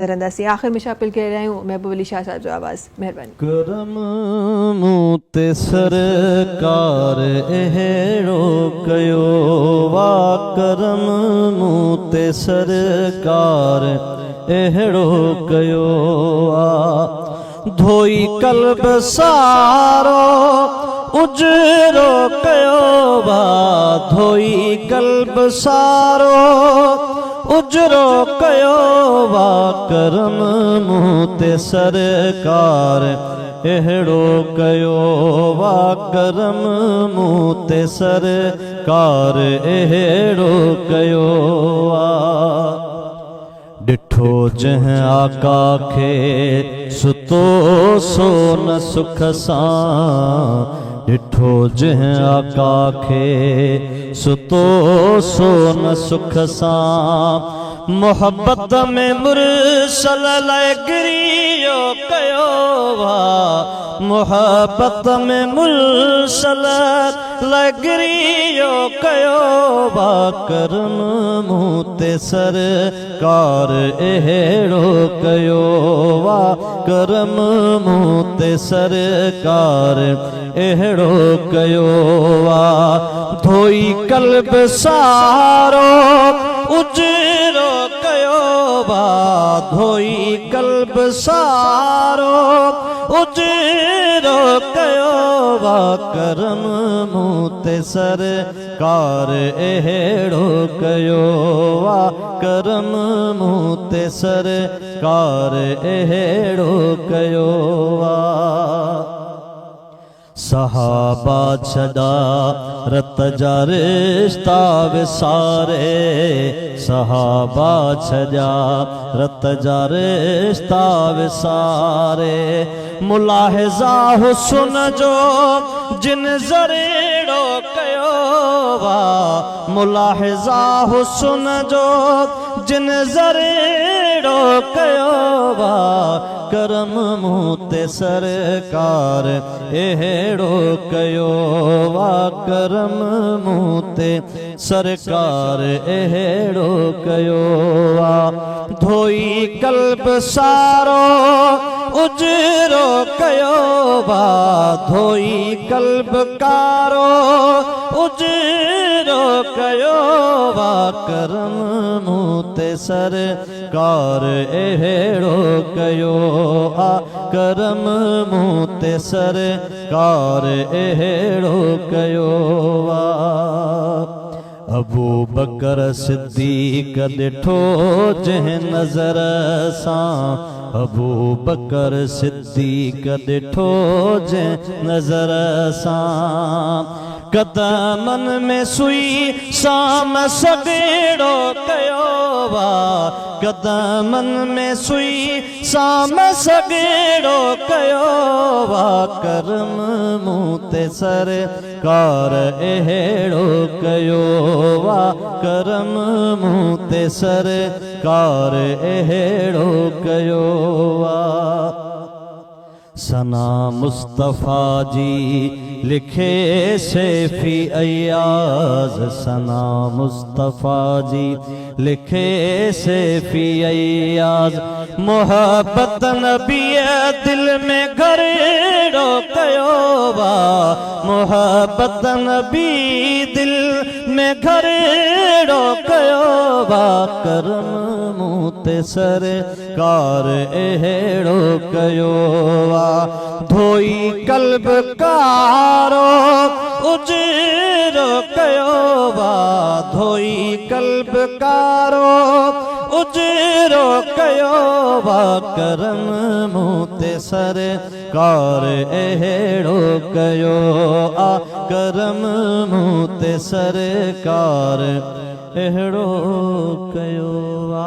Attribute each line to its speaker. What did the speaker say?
Speaker 1: रंदासी आखिर में शापिल कह रहे हूँ महबूब अली शाह साहब जो आवाज़ मेहरबानी
Speaker 2: करम मूते सरकार एहड़ो कयो वा करम मूते सरकार एहड़ो कयो वा धोई कल्ब सारो उजरो कयो वा धोई कल्ब सारो उजरो कयो वा करम मूते सरकार एहड़ो कयो वा करम मूते सरकार एहड़ो कयो वा डिठो जह आका खे सुतो सोन सुख सां डिठो जह आका खे सुतो सोन सुख सां मोहब्बत में मुरसल लगिरियो कयो वा मोहब्बत में मुरसल लगिरियो कयो वा करम मूते सरकार एहड़ो कयो वा करम मूते सरकार एहड़ो कयो वा धोई कल्ब सारो उजरो कयो वा धोई कल्ब सारो उजरो कयो वा करम मूते सरकार एहड़ो कयो वा करम मूते सरकार एहड़ो कयो वा सहाबा छड़ा रत जा रिश्ता विसारे सहाबा छड़ा रत जा रिश्ता विसारे मुलाहिजा हुस्न जो जिन ज़रेड़ो कयो वा मुलाहिजा हुस्न जो जिन ज़रेड़ो कयो वा करम मूते सरकार एहड़ो कयो वा करम मूते सरकार एहड़ो कयो वा धोई कल्ब सारो उजरो कयो वा धोई कल्ब कारो उजरो कयो वा करम मूते सरकार एहड़ो कयो आ करम मूते सरकार एहड़ो कयो वा अबू बकर सिद्दीक डिठो जह नज़र सां अबू बकर सिद्दीक डिठो जह नज़र सां कदमन में सुई साम सगेड़ो कयो वा कदमन में सुई साम सगेड़ो कयो वा करम मूते सरकार एहड़ो कयो वा करम मूते सरकार एहड़ो कयो वा सना मुस्तफ़ा जी लिखे सैफी अयाज सना मुस्तफ़ा जी लिखे सैफी अयाज मोहब्बत नबी दिल में घरेड़ो कयो वा मोहब्बत नबी दिल में घरेड़ो कयो वा करम मूते सरकार एहड़ो कयो वा धोई कल्ब कारो उजरो कयो वा धोई कल्ब कारो उजरो कयो वा करम मूते सरकार एहड़ो कयो आ करम मूते सरकार एहड़ो कयो वा।